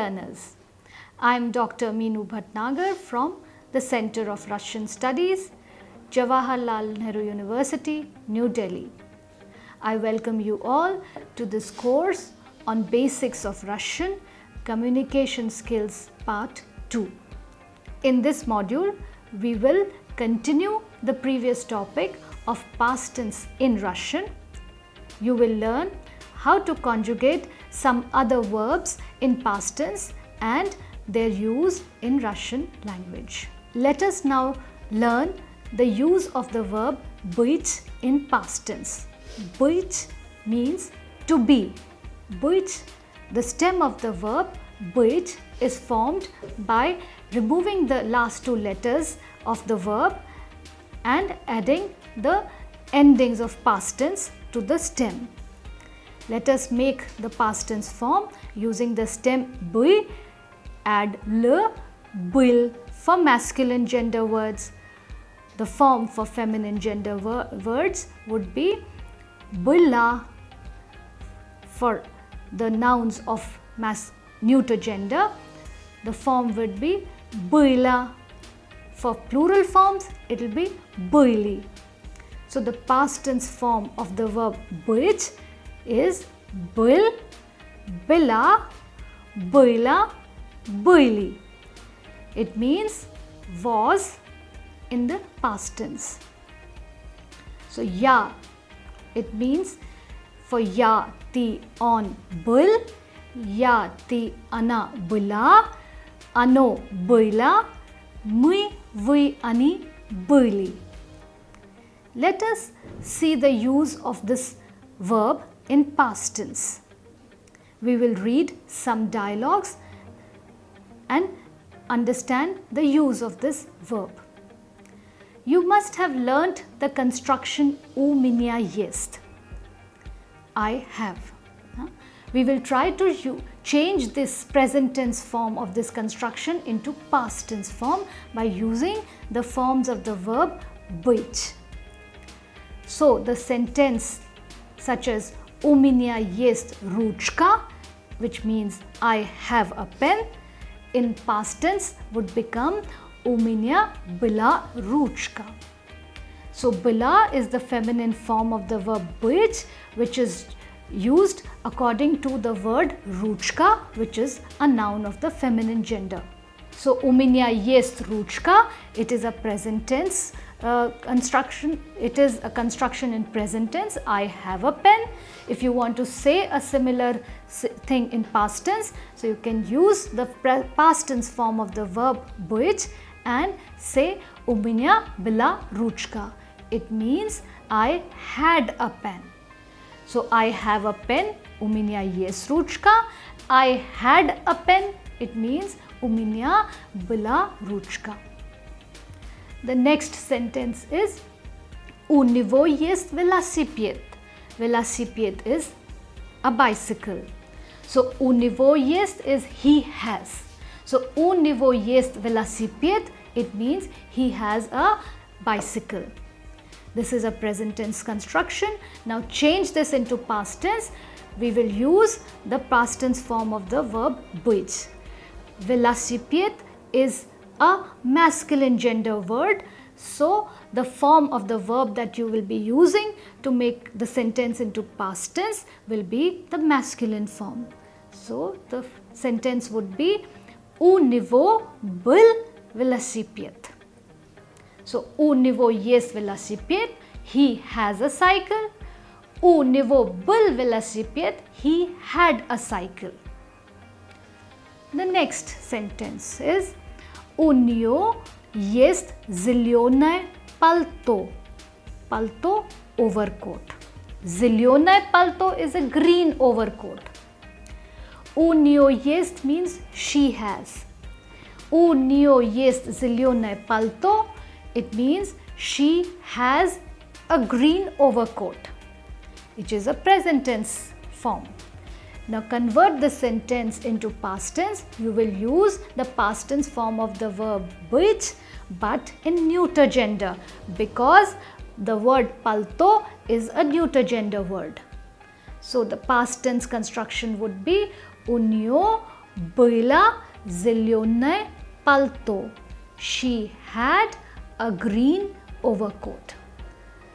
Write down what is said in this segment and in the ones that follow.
learners. I am Dr. Meenu Bhatnagar from the Center of Russian Studies, Jawaharlal Nehru University, New Delhi. I welcome you all to this course on Basics of Russian Communication Skills Part 2. In this module, we will continue the previous topic of past tense in Russian. You will learn how to conjugate some other verbs in past tense and their use in Russian language. Let us now learn the use of the verb быть in past tense. Быть means to be. Быть, the stem of the verb быть, is formed by removing the last two letters of the verb and adding the endings of past tense to the stem. Let us make the past tense form using the stem by. Add l, bil for masculine gender words. The form for feminine gender words would be bila. For the nouns of neuter gender, the form would be bila. For plural forms, it will be byli. So the past tense form of the verb быть is bil, bila, byla, byli. It means was in the past tense. So ya, it means for ya ti on bil, ya ti ana bila, ano bila, my vi ani byli. Let us see the use of this verb in past tense. We will read some dialogues and understand the use of this verb. You must have learnt the construction u меня есть. I have. We will try to change this present tense form of this construction into past tense form by using the forms of the verb быть. So the sentence such as у меня есть ручка, which means I have a pen, in past tense would become у меня была ручка. So была is the feminine form of the verb быть, which is used according to the word ручка, which is a noun of the feminine gender. So у меня есть ручка, it is a present tense construction. It is a construction in present tense. I have a pen. If you want to say a similar thing in past tense, so you can use the past tense form of the verb быть and say у меня была ручка. It means I had a pen. So I have a pen, у меня есть ручка. I had a pen, it means у меня была ручка. The next sentence is у него есть велосипед. Velocipede is a bicycle. So у него есть is he has. So у него есть велосипед, it means he has a bicycle. This is a present tense construction. Now change this into past tense. We will use the past tense form of the verb быть. Velocipede is a masculine gender word. So the form of the verb that you will be using to make the sentence into past tense will be the masculine form. So the sentence would be у него был велосипед. So у него есть велосипед, he has a cycle. У него был велосипед, he had a cycle. The next sentence is у нее есть зеленое пальто. Пальто, overcoat. Зеленое пальто is a green overcoat. У нее есть means she has. У нее есть зеленое пальто, it means she has a green overcoat, which is a present tense form. Now convert the sentence into past tense. You will use the past tense form of the verb быть, but in neuter gender, because the word palto is a neuter gender word. So the past tense construction would be у нее было зеленое пальто. She had a green overcoat.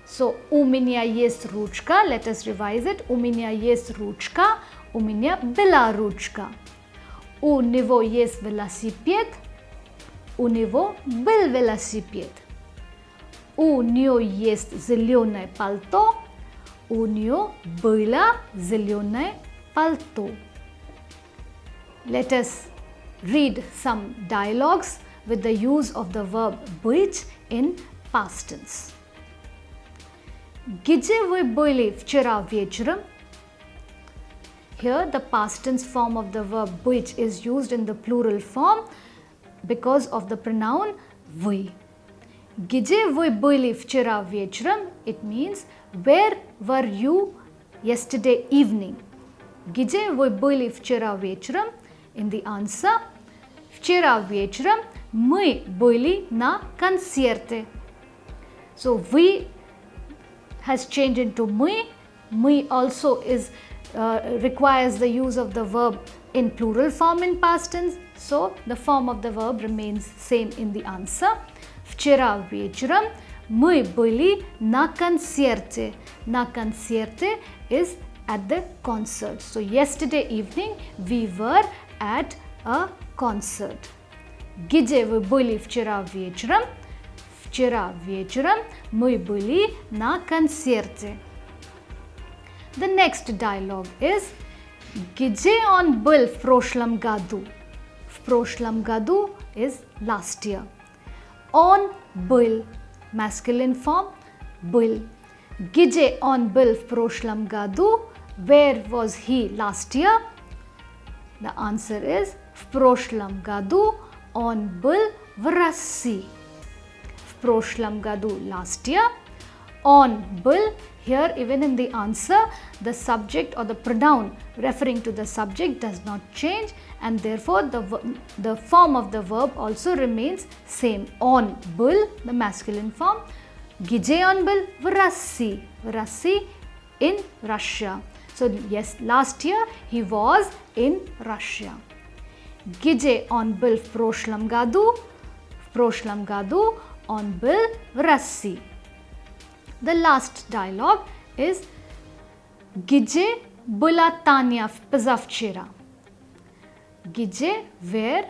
So, у меня есть ручка. Let us revise it. У меня есть ручка. У меня была ручка. У него есть велосипед. У него был велосипед. У нее есть зеленое пальто. У нее было зеленое пальто. Let us read some dialogues with the use of the verb быть in past tense. Где вы были вчера вечером? Here the past tense form of the verb быть is used in the plural form because of the pronoun вы. Где вы были вчера вечером? It means where were you yesterday evening? Где вы были вчера вечером? In the answer, вчера вечером мы были на концерте. So we has changed into мы. Мы also is requires the use of the verb in plural form in past tense. So the form of the verb remains same in the answer. Вчера вечером мы были на концерте. На концерте is at the concert. So yesterday evening we were at a concert. Где вы были вчера вечером? Вчера вечером мы были на концерте. The next dialogue is где он был в прошлом году? В прошлом году is last year. Он был, masculine form, был. Где он был в прошлом году? Where was he last year? The answer is в прошлом году он был в России. В прошлом году last year. Он был, here even in the answer the subject or the pronoun referring to the subject does not change and therefore the form of the verb also remains same. Он был, the masculine form. Где он был? В России. В России in Russia. So yes, last year he was in Russia. Где он был в прошлом году? В прошлом году он был в России. The last dialogue is где была Таня позавчера? Где, where,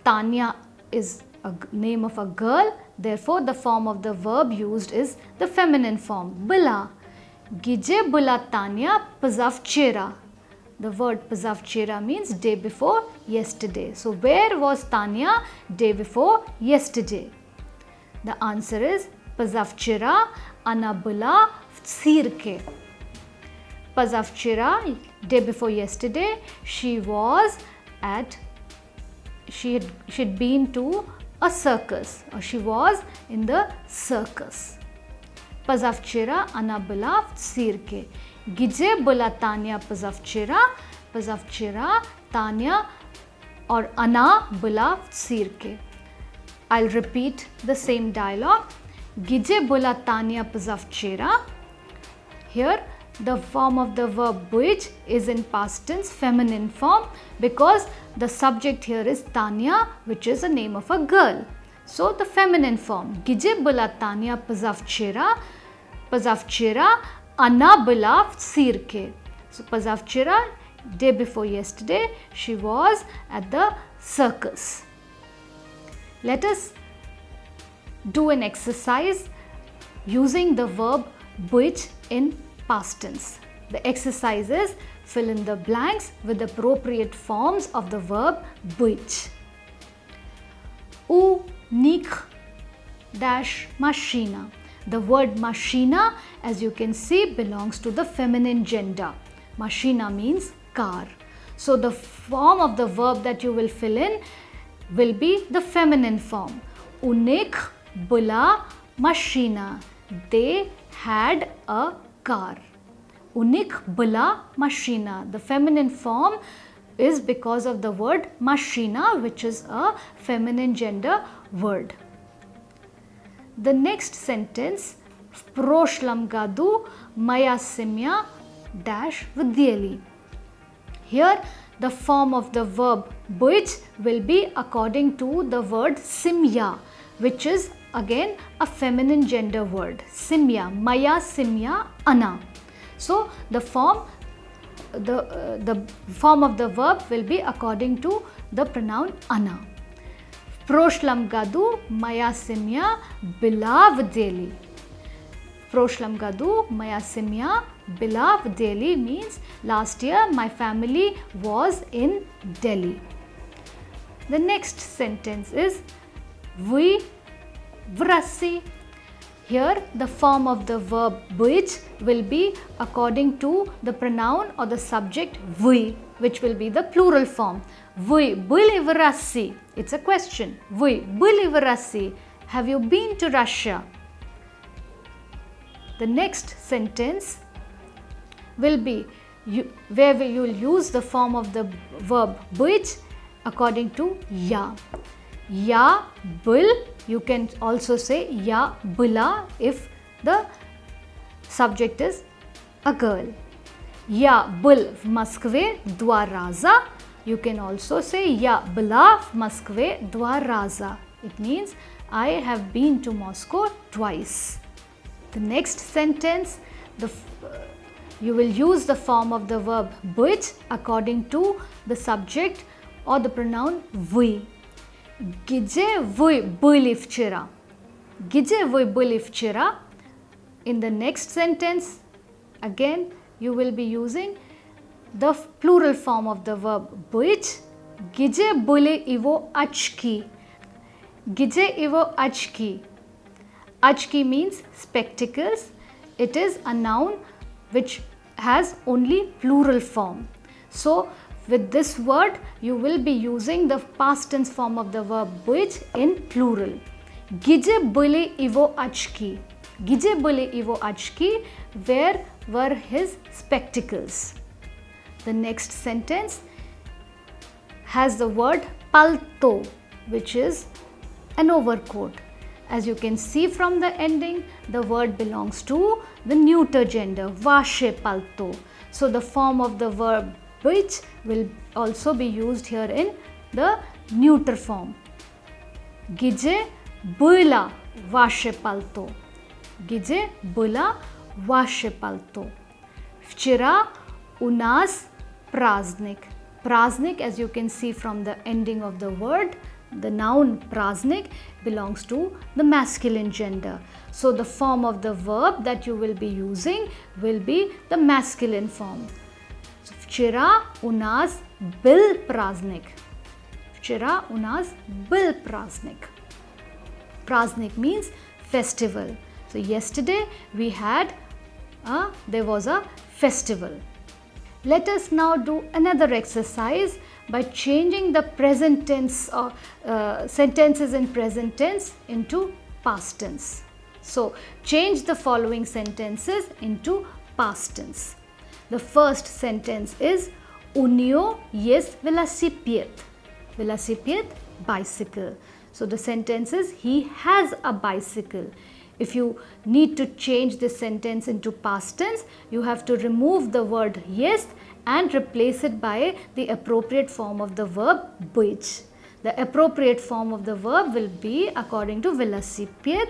Tanya is a name of a girl, therefore the form of the verb used is the feminine form, была. Где была Таня позавчера? The word позавчера means day before yesterday. So where was Tanya day before yesterday? The answer is позавчера она была в цирке. Позавчера, day before yesterday, she had been to a circus, or she was in the circus. Позавчера она была в цирке. Где была Таня позавчера? Позавчера Таня or она была в цирке. I'll repeat the same dialogue. Где была Таня позавчера? Here the form of the verb быть is in past tense, feminine form, because the subject here is Tanya, which is a name of a girl. So the feminine form. Где была Таня позавчера? Позавчера она была в цирке. So позавчера, day before yesterday, she was at the circus. Let us do an exercise using the verb быть in past tense. The exercise is fill in the blanks with appropriate forms of the verb быть. У них dash машина. The word машина, as you can see, belongs to the feminine gender. Машина means car. So the form of the verb that you will fill in will be the feminine form. У них была машина. They had a car. У них была машина. The feminine form is because of the word машина, which is a feminine gender word. The next sentence, в прошлом году моя семья dash в Delhi. Here the form of the verb być will be according to the word simya, which is again a feminine gender word. Simya, maya simya ana. So the form of the verb will be according to the pronoun ana. Proshlam gadu maya simya bilav deli. Proshlam gadu maya simya bilav Delhi means last year my family was in Delhi. The next sentence is vi vrasi. Here the form of the verb być will be according to the pronoun or the subject vi, which will be the plural form. Vi byli vrasi. It's a question. Vi byli vrasi. Have you been to Russia? The next sentence will be where you will use the form of the verb być according to ya. Ya bil, you can also say ya bila if the subject is a girl. Ya bil v Moskve 2 raza, you can also say ya bila v Moskve 2 raza. It means I have been to Moscow twice. The next sentence, you will use the form of the verb być according to the subject or the pronoun vi. Gdzie wy byli wczoraj? Gdzie wy byli wczoraj? In the next sentence, again you will be using the plural form of the verb być. Gdzie byli его очки? Gdzie его очки? Очки means spectacles. It is a noun which has only plural form. So with this word you will be using the past tense form of the verb być in plural. Gdzie byli его очки? Gdzie byli его очки? Where were his spectacles? The next sentence has the word palto, which is an overcoat. As you can see from the ending, the word belongs to the neuter gender, vaše palto. So the form of the verb być will also be used here in the neuter form. Gdzie было ваше palto? Gdzie было ваше palto? Вчера у нас праздник. Праздник, as you can see from the ending of the word, the noun праздник belongs to the masculine gender. So the form of the verb that you will be using will be the masculine form. So, вчера у нас был праздник. Вчера у нас был праздник. Праздник means festival. So yesterday we had there was a festival. Let us now do another exercise by changing the present tense or sentences in present tense into past tense. So change the following sentences into past tense. The first sentence is У него есть велосипед. Velocipede, bicycle. So the sentence is he has a bicycle. If you need to change this sentence into past tense, you have to remove the word есть and replace it by the appropriate form of the verb быть. The appropriate form of the verb will be according to velocipede,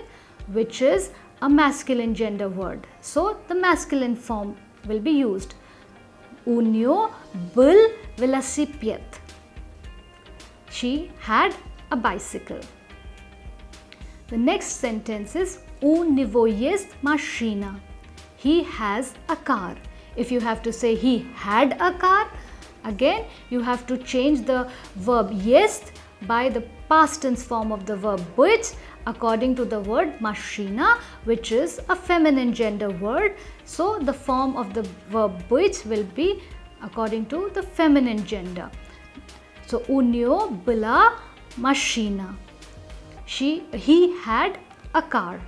which is a masculine gender word. So the masculine form will be used. У нее был велосипед. She had a bicycle. The next sentence is У него есть машина. He has a car. If you have to say he had a car, again you have to change the verb есть by the past tense form of the verb быть according to the word машина, which is a feminine gender word. So the form of the verb быть will be according to the feminine gender. So у него была машина. He had a car.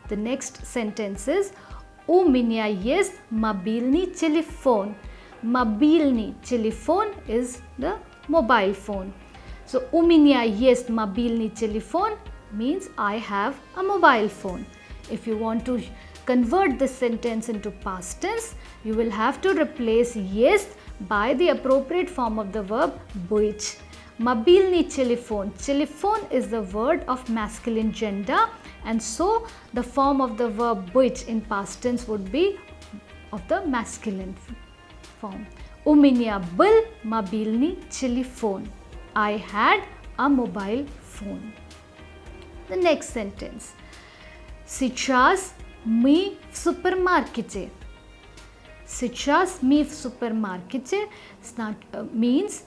The next sentence is У меня есть мобильный телефон. Мобильный телефон is the mobile phone. So у меня есть мобильный телефон means I have a mobile phone. If you want to convert this sentence into past tense, you will have to replace jest by the appropriate form of the verb buich. Mobilny telephone. Telephone is the word of masculine gender, and so the form of the verb buich in past tense would be of the masculine form. U меня был мобильный телефон. I had a mobile phone. The next sentence. Сейчас мы в супермаркете. Сейчас мы в супермаркете means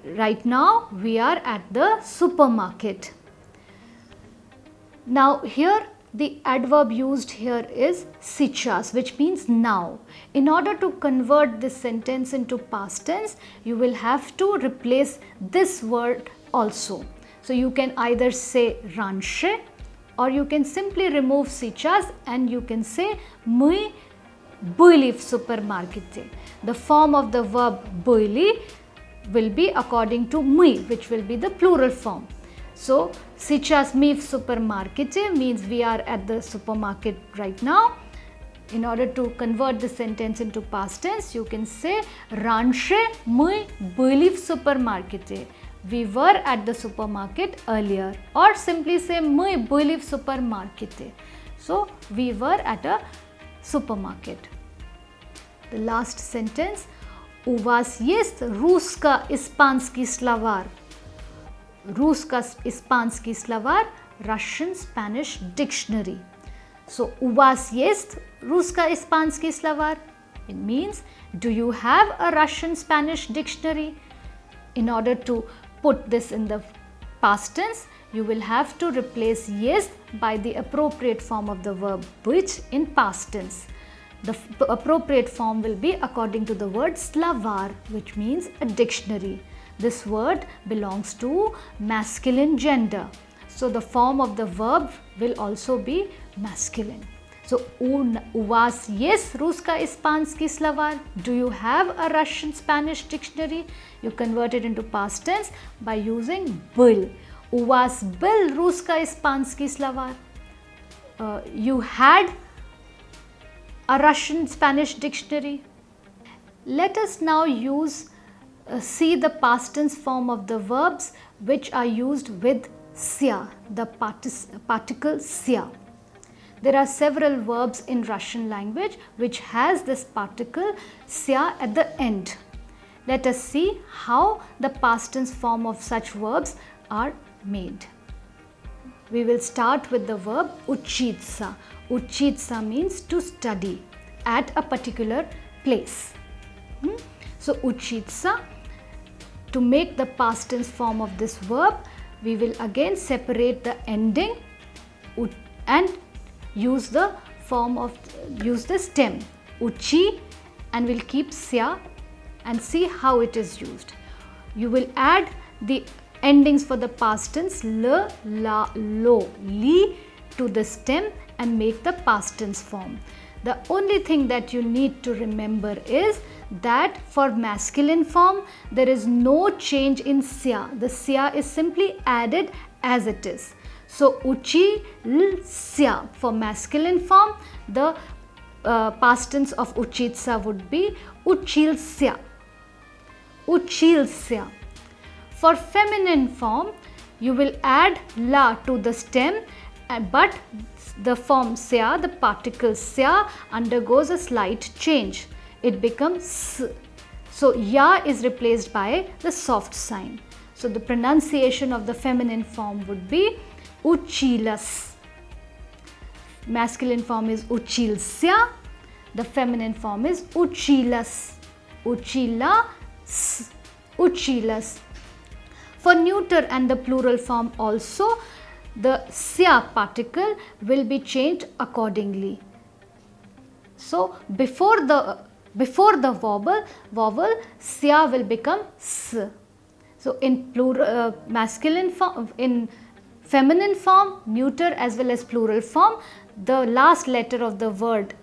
right now we are at the supermarket. Now here the adverb used here is сейчас, which means now. In order to convert this sentence into past tense, you will have to replace this word also. So you can either say раньше, or you can simply remove сейчас and you can say мы были в супермаркете. The form of the verb были will be according to мы, which will be the plural form. So сейчас мы в супермаркете means we are at the supermarket right now. In order to convert the sentence into past tense, you can say раньше мы были в супермаркете. We were at the supermarket earlier, or simply say мы были в супермаркете. So we were at a supermarket. The last sentence. У вас есть русско-испанский словарь? Русско-испанский словарь, Russian Spanish dictionary. So у вас есть русско-испанский словарь? It means, do you have a Russian Spanish dictionary? In order to put this in the past tense, you will have to replace есть by the appropriate form of the verb быть in past tense. The appropriate form will be according to the word slavar, which means a dictionary. This word belongs to masculine gender. So the form of the verb will also be masculine. So у вас есть русско-испанский словарь? Do you have a Russian Spanish dictionary? You convert it into past tense by using был. У вас был русско-испанский словарь? You had a Russian Spanish dictionary. Let us now see the past tense form of the verbs which are used with sia, the particle sia. There are several verbs in Russian language which has this particle sia at the end. Let us see how the past tense form of such verbs are made. We will start with the verb учиться. Учиться means to study at a particular place. So учиться, to make the past tense form of this verb, we will again separate the ending and use the stem uchi, and we'll keep sia and see how it is used. You will add the endings for the past tense l, la, lo, li to the stem and make the past tense form. The only thing that you need to remember is that for masculine form there is no change in sia. The sia is simply added as it is. So uchi l sia. For masculine form, the past tense of uchitsa would be uchilsya. Uchilsya. For feminine form, you will add la to the stem, but the form sya, the particle sya, undergoes a slight change. It becomes s. So ya is replaced by the soft sign. So the pronunciation of the feminine form would be uchilas. Masculine form is uchilsya. The feminine form is uchilas. Uchilas. Uchilas. For neuter and the plural form also, the sya particle will be changed accordingly. So before the vowel sya will become s. So in plural masculine form, in feminine form, neuter as well as plural form, the last letter of the word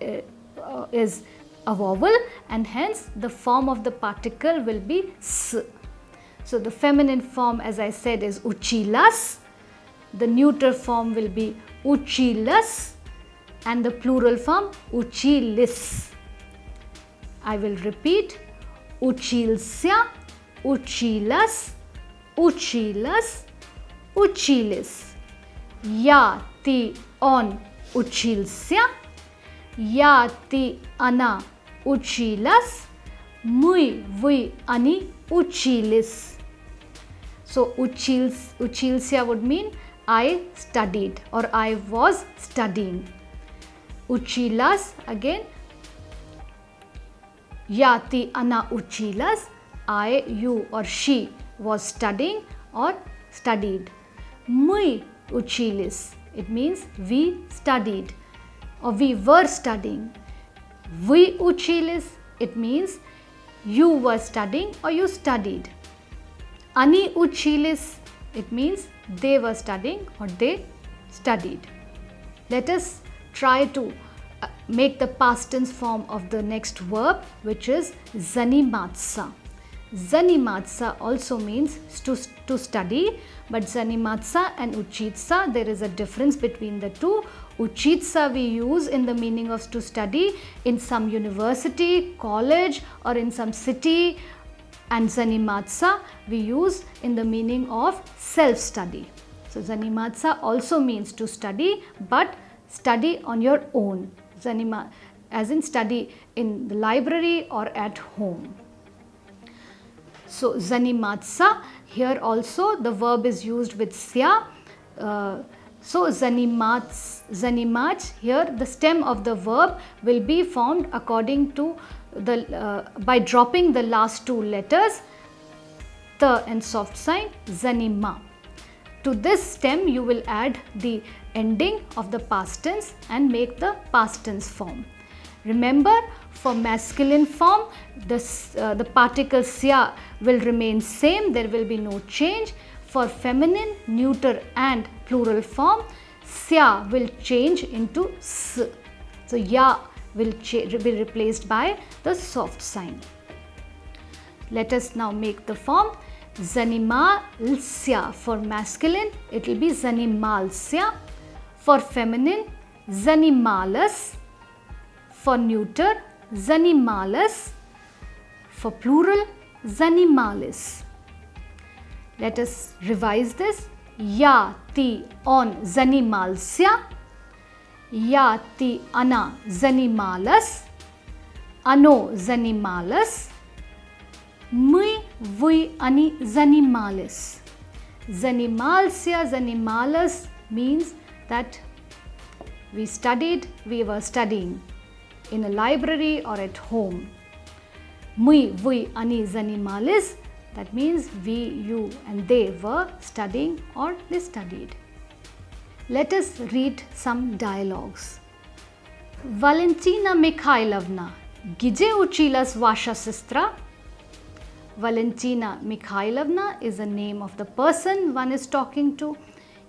is a vowel, and hence the form of the particle will be s. So the feminine form, as I said, is uchilas. The neuter form will be uchilas. and the plural form uchilis. I will repeat: uchilsya, uchilas, uchilas, uchilis. Ya ti on uchilsya, ya ti ana uchilas, mui vui ani uchilis. So uchilsya would mean I studied or I was studying. Uchilas again, yati ana uchilas, I, you or she was studying or studied. Mui uchilis, it means we studied or we were studying. Vi uchilis, it means you were studying or you studied. Ani uchilis, it means they were studying or they studied. Let us try to make the past tense form of the next verb, which is zanimatsa. Zanimatsa also means to study, but zanimatsa and uchitsa, there is a difference between the two. Uchitsa we use in the meaning of to study in some university, college or in some city, and zanimatsa we use in the meaning of self-study. So zanimatsa also means to study, but study on your own. As in study in the library or at home. So zanimatsa, here also the verb is used with sya. So zanimats, here the stem of the verb will be formed according to by dropping the last two letters, the and soft sign, zanima. To this stem you will add the ending of the past tense and make the past tense form. Remember, for masculine form, the particle sya will remain same, there will be no change. For feminine, neuter and plural form, sya will change into s. So ya will be replaced by the soft sign. Let us now make the form. Zanimalsya, for masculine it will be zanimalsya. For feminine, zanimalas. For neuter, zanimalas. For plural, zanimalis. Let us revise this. Ya ti on zanimalsya, ya ti ana zanimalas, ano zanimalas, mui vui ani zanimalis. Zanimalsya, zanimalas means that we studied, we were studying in a library or at home. Mui vui ani zanimalis, that means we, you and they were studying or they studied. Let us read some dialogues. Valentina Mikhailovna, gdzie uchilas washa sestra? Valentina Mikhailovna is the name of the person one is talking to.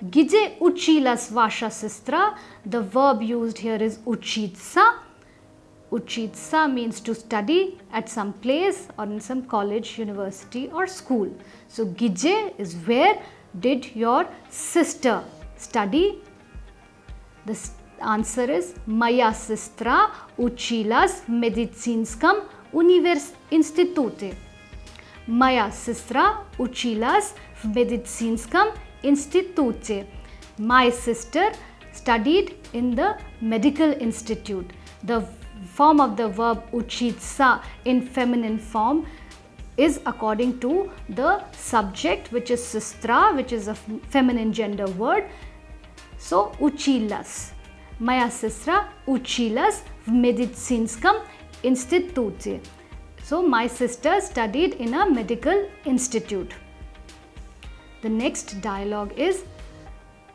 Gdzie uchilas vasha sestra, the verb used here is uchitsa. Uchitsa means to study at some place or in some college, university or school. So gdzie is where did your sister study? The answer is Maya sestra uchilas v medicinskom institute. Maya sestra uchilas v medicinskom institute. My sister studied in the medical institute. The form of the verb uchitsa in feminine form is according to the subject, which is sestra, which is a feminine gender word. So uchilas. Maya sestra uchilas v medicinskom institute. So my sister studied in a medical institute. The next dialogue is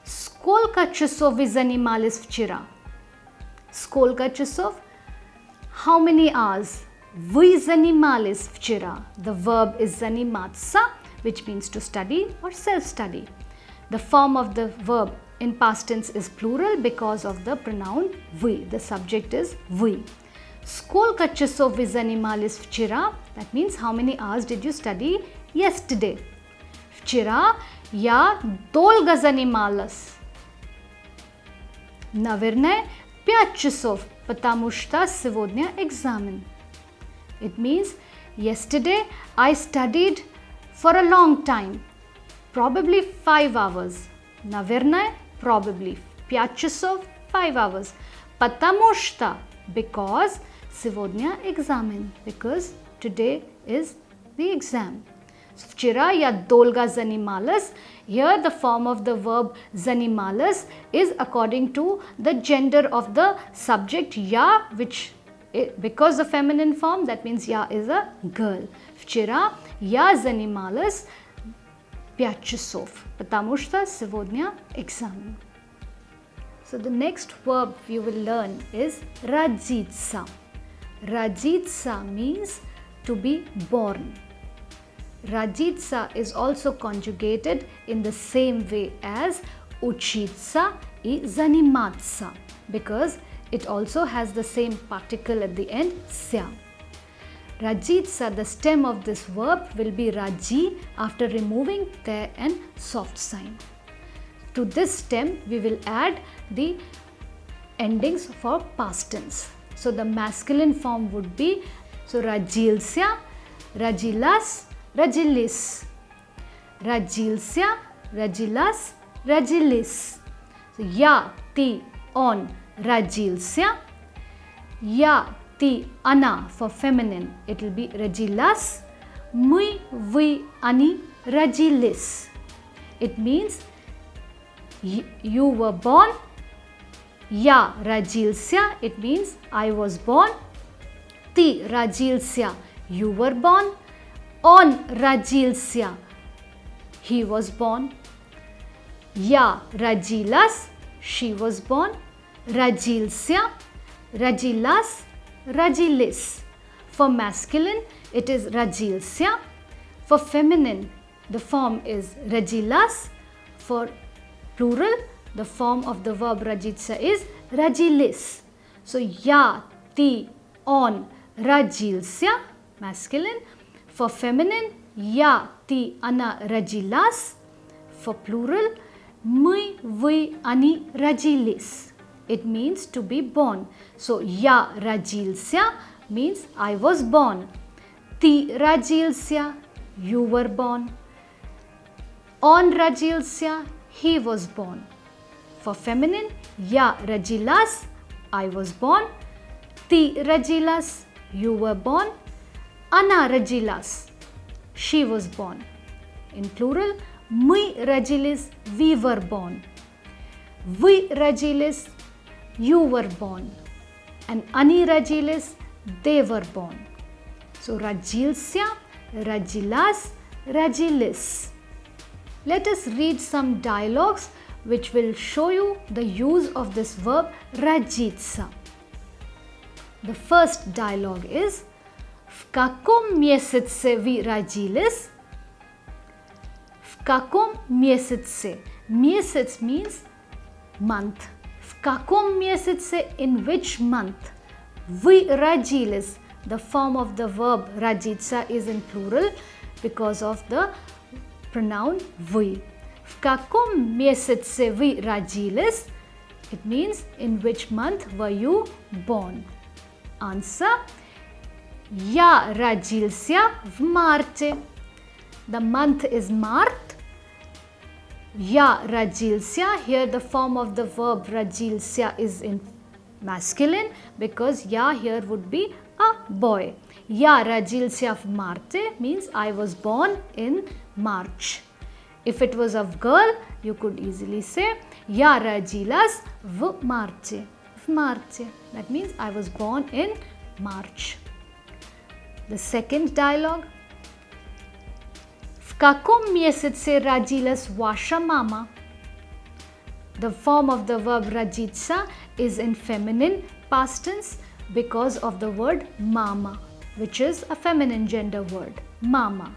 Skolka часов вы занимались вчера? Skolka часов, how many hours? Вы занимались вчера. The verb is заниматься, which means to study or self-study. The form of the verb in past tense is plural because of the pronoun вы. The subject is вы. Сколько часов вы занимались вчера? That means how many hours did you study yesterday? Вчера я долго занималась. Наверное, 5 часов, потому что сегодня экзамен. It means yesterday I studied for a long time, probably 5 hours. Наверное, probably 5 часов, 5 hours. Потому что, because сегодня экзамен, because today is the exam. Вчера я долго занималась. Here the form of the verb занималась is according to the gender of the subject я, which because the feminine form, that means я is a girl. Вчера я занималась 5 часов, потому что сегодня экзамен. So the next verb you will learn is родиться. Родиться means to be born. Родиться is also conjugated in the same way as учиться и заниматься, because it also has the same particle at the end, ся. Родиться, the stem of this verb will be ради after removing the and soft sign. To this stem we will add the endings for past tense. So the masculine form would be, so родился, родилась, родились. Родился, родилась, родились. So, я, ты, он родился. Я, ты, она for feminine, it will be родилась. Мы, вы, они родились. It means you were born. Я родился, it means I was born. Ты родился, you were born. Он родился, he was born. Я родилась, she was born. Родился, родилась, родились. For masculine, it is родился. For feminine, the form is родилась. For plural, the form of the verb родиться is родились. So, я, ты, он родился, masculine. For feminine, я, ты, она родилась. For plural, мы, вы, они родились. It means to be born. So, я родился means I was born. Ты родился, you were born. Он родился, he was born. For feminine, я родилась, I was born. Ты родилась, you were born. Она родилась, she was born. In plural, мы родились, we were born. Вы родились, you were born. And они родились, they were born. So, родился, родилась, родились. Let us read some dialogues which will show you the use of this verb родиться. The first dialogue is, в каком месяце вы родились? В каком месяце? Месяц means month. В каком месяце, in which month? Вы родились. The form of the verb родиться is in plural because of the pronoun вы. В каком месяце вы родились? It means in which month were you born? Answer. Я родился в марте. The month is Mart. Я родился. Here the form of the verb родился is in masculine because я here would be a boy. Я родился в марте means I was born in March. If it was a girl, you could easily say я родилась в марте. В марте. That means I was born in March. The second dialogue. В каком месяце родилась ваша мама? The form of the verb родиться is in feminine past tense because of the word mama, which is a feminine gender word. Mama.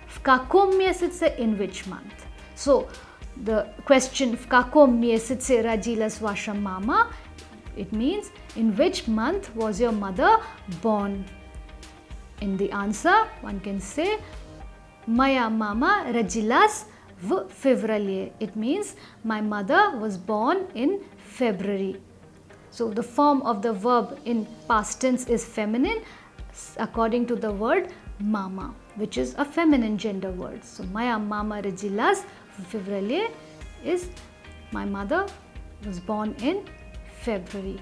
В каком месяце, in which month? So, the question в каком месяце родилась ваша мама? It means in which month was your mother born? In the answer, one can say, моя мама родилась в феврале. It means my mother was born in February. So the form of the verb in past tense is feminine according to the word mama, which is a feminine gender word. So Maya mama regilas February is my mother was born in February.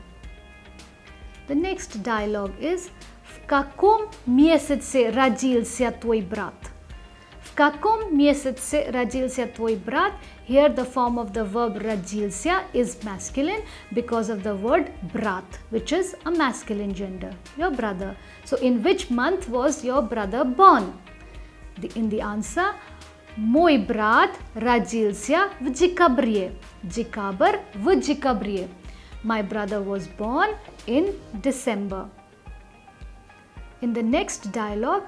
The next dialogue is В каком месяце родился твой брат? В каком месяце родился твой брат? Here the form of the verb родился is masculine because of the word brat, which is a masculine gender, your brother. So in which month was your brother born? In the answer, мой брат родился в декабре. Декабрь в декабре. My brother was born in December. In the next dialogue,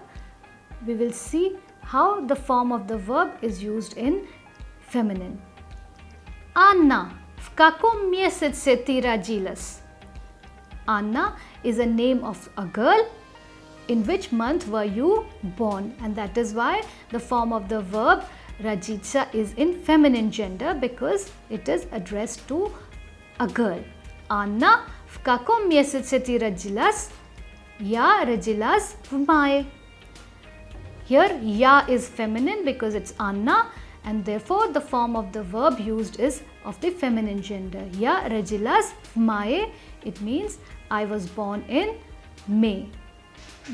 we will see how the form of the verb is used in feminine. Anna, в каком месяце ты родилась? Anna is a name of a girl. In which month were you born? And that is why the form of the verb родиться is in feminine gender, because it is addressed to a girl. Anna, в каком месяце ты родилась? Я родилась в мае. Here, ya is feminine because it's Anna, and therefore the form of the verb used is of the feminine gender. Я родилась в мае. It means I was born in May.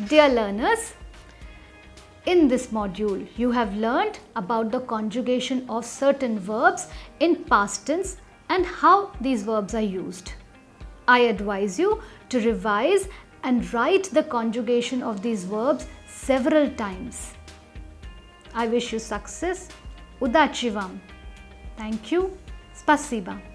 Dear learners, in this module, you have learned about the conjugation of certain verbs in past tense and how these verbs are used. I advise you to revise and write the conjugation of these verbs several times. I wish you success. Удачи вам! Thank you. Спасибо.